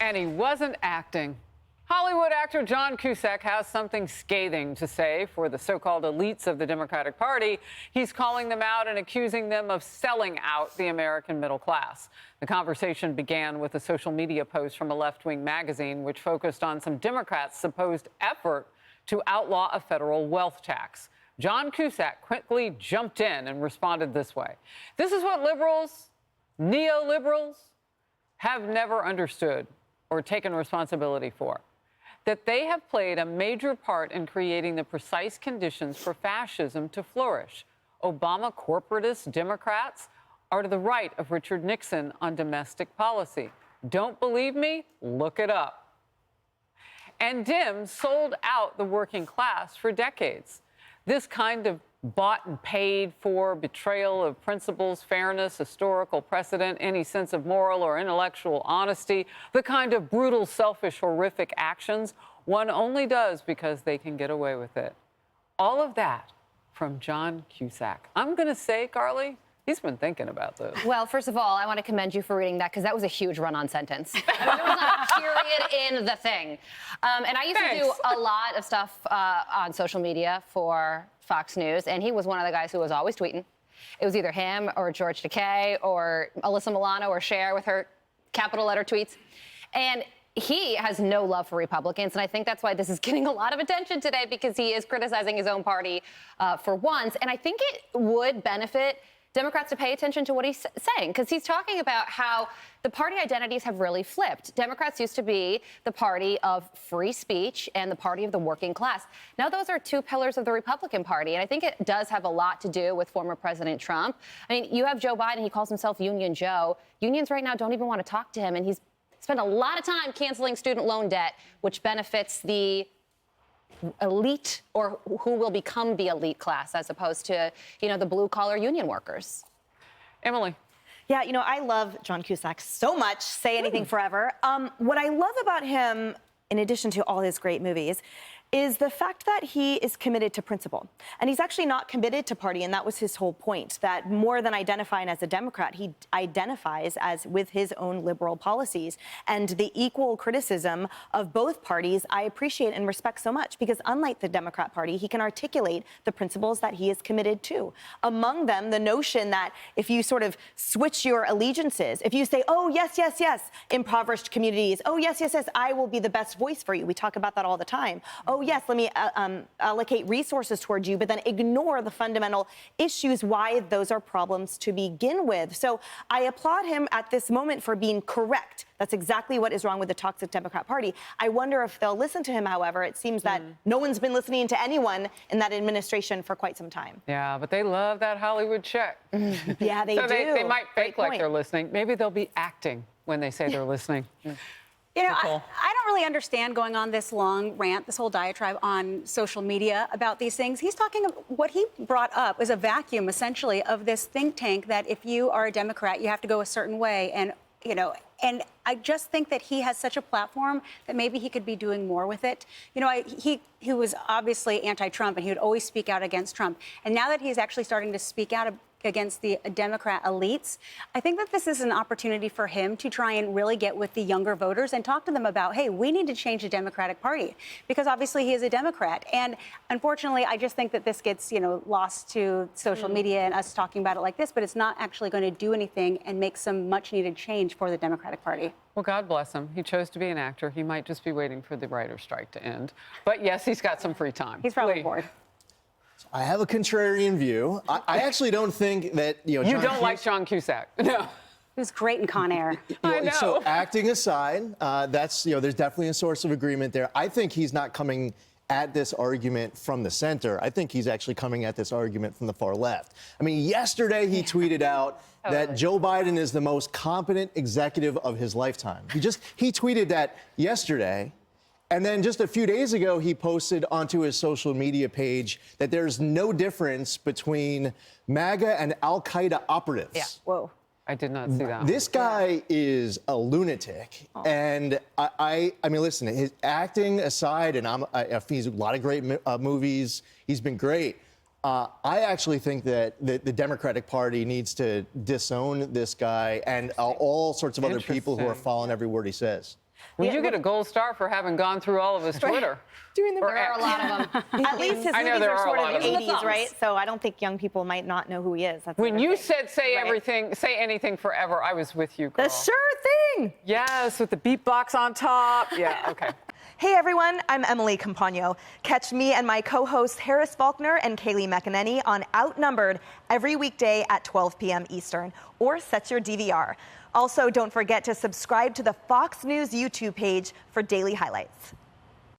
And he wasn't acting. Hollywood actor John Cusack has something scathing to say for the so-called elites of the Democratic Party. He's calling them out and accusing them of selling out the American middle class. The conversation began with a social media post from a left-wing magazine, which focused on some Democrats' supposed effort to outlaw a federal wealth tax. John Cusack quickly jumped in and responded this way. This is what liberals, neoliberals, have never understood or taken responsibility for. That they have played a major part in creating the precise conditions for fascism to flourish. Obama corporatist Democrats are to the right of Richard Nixon on domestic policy. Don't believe me? Look it up. And Dems sold out the working class for decades. This kind of bought and paid for betrayal of principles, fairness, historical precedent, any sense of moral or intellectual honesty, the kind of brutal, selfish, horrific actions one only does because they can get away with it. All of that from John Cusack. I'm going to say, Carly, he's been thinking about this. Well, first of all, I want to commend you for reading that because that was a huge run-on sentence. I mean, there was not a period in the thing. And I used to do a lot of stuff on social media for Fox News, and he was one of the guys who was always tweeting. It was either him or George Takei or Alyssa Milano or Cher with her capital letter tweets. And he has no love for Republicans, and I think that's why this is getting a lot of attention today, because he is criticizing his own party for once. And I think it would benefit Democrats to pay attention to what he's saying, because he's talking about how the party identities have really flipped. Democrats used to be the party of free speech and the party of the working class. Now those are two pillars of the Republican Party, and I think it does have a lot to do with former President Trump. I mean, you have Joe Biden, he calls himself Union Joe. Unions right now don't even want to talk to him, and he's spent a lot of time canceling student loan debt, which benefits the elite, or who will become the elite class, as opposed to, the blue-collar union workers. Emily. Yeah, I love John Cusack so much, say anything forever. What I love about him, in addition to all his great movies, is the fact that he is committed to principle. And he's actually not committed to party, and that was his whole point, that more than identifying as a Democrat, he identifies as with his own liberal policies. And the equal criticism of both parties, I appreciate and respect so much, because unlike the Democrat Party, he can articulate the principles that he is committed to. Among them, the notion that if you sort of switch your allegiances, if you say, oh, yes, yes, yes, impoverished communities, oh, yes, yes, yes, I will be the best voice for you. We talk about that all the time. Oh, yes, let me allocate resources towards you, but then ignore the fundamental issues why those are problems to begin with. So I applaud him at this moment for being correct. That's exactly what is wrong with the toxic Democrat Party. I wonder if they'll listen to him, however. It seems that no one's been listening to anyone in that administration for quite some time. Yeah, but they love that Hollywood check. Yeah, they do. They might fake like they're listening. Maybe they'll be acting when they say they're listening. I don't really understand going on this long rant, this whole diatribe on social media about these things. He's talking about what he brought up is a vacuum, essentially, of this think tank that if you are a Democrat, you have to go a certain way. And, and I just think that he has such a platform that maybe he could be doing more with it. He was obviously anti-Trump, and he would always speak out against Trump. And now that he's actually starting to speak out against the Democrat elites, I think that this is an opportunity for him to try and really get with the younger voters and talk to them about, hey, we need to change the Democratic Party, because obviously he is a Democrat. And unfortunately, I just think that this gets, lost to social media and us talking about it like this, but it's not actually going to do anything and make some much needed change for the Democratic Party. Well, God bless him. He chose to be an actor. He might just be waiting for the writer's strike to end. But yes, he's got some free time. He's probably bored. I have a contrarian view. I actually don't think that, You don't like John Cusack. No. He was great in Con Air. I know. So acting aside, that's, there's definitely a source of agreement there. I think he's not coming at this argument from the center. I think he's actually coming at this argument from the far left. I mean, yesterday he tweeted out that Joe Biden is the most competent executive of his lifetime. He tweeted that yesterday. And then just a few days ago, he posted onto his social media page that there's no difference between MAGA and al-Qaeda operatives. Yeah. Whoa. I did not see that. This guy is a lunatic. Oh. And I mean, listen, his acting aside, and he's a lot of great movies. He's been great. I actually think that the Democratic Party needs to disown this guy and all sorts of other people who are following every word he says. Would you get a gold star for having gone through all of his Twitter? There are a lot of them. At least his I know movies there are are a sort lot of of them. 80s, right? So I don't think young people might not know who he is. That's the When other you thing. said say Right. everything, say anything forever, I was with you, girl. The sure thing. Yes, with the beatbox on top. Yeah, okay. Hey everyone, I'm Emily Campagno. Catch me and my co-hosts Harris Faulkner and Kaylee McEnany on Outnumbered every weekday at 12 p.m. Eastern, or set your DVR. Also, don't forget to subscribe to the Fox News YouTube page for daily highlights.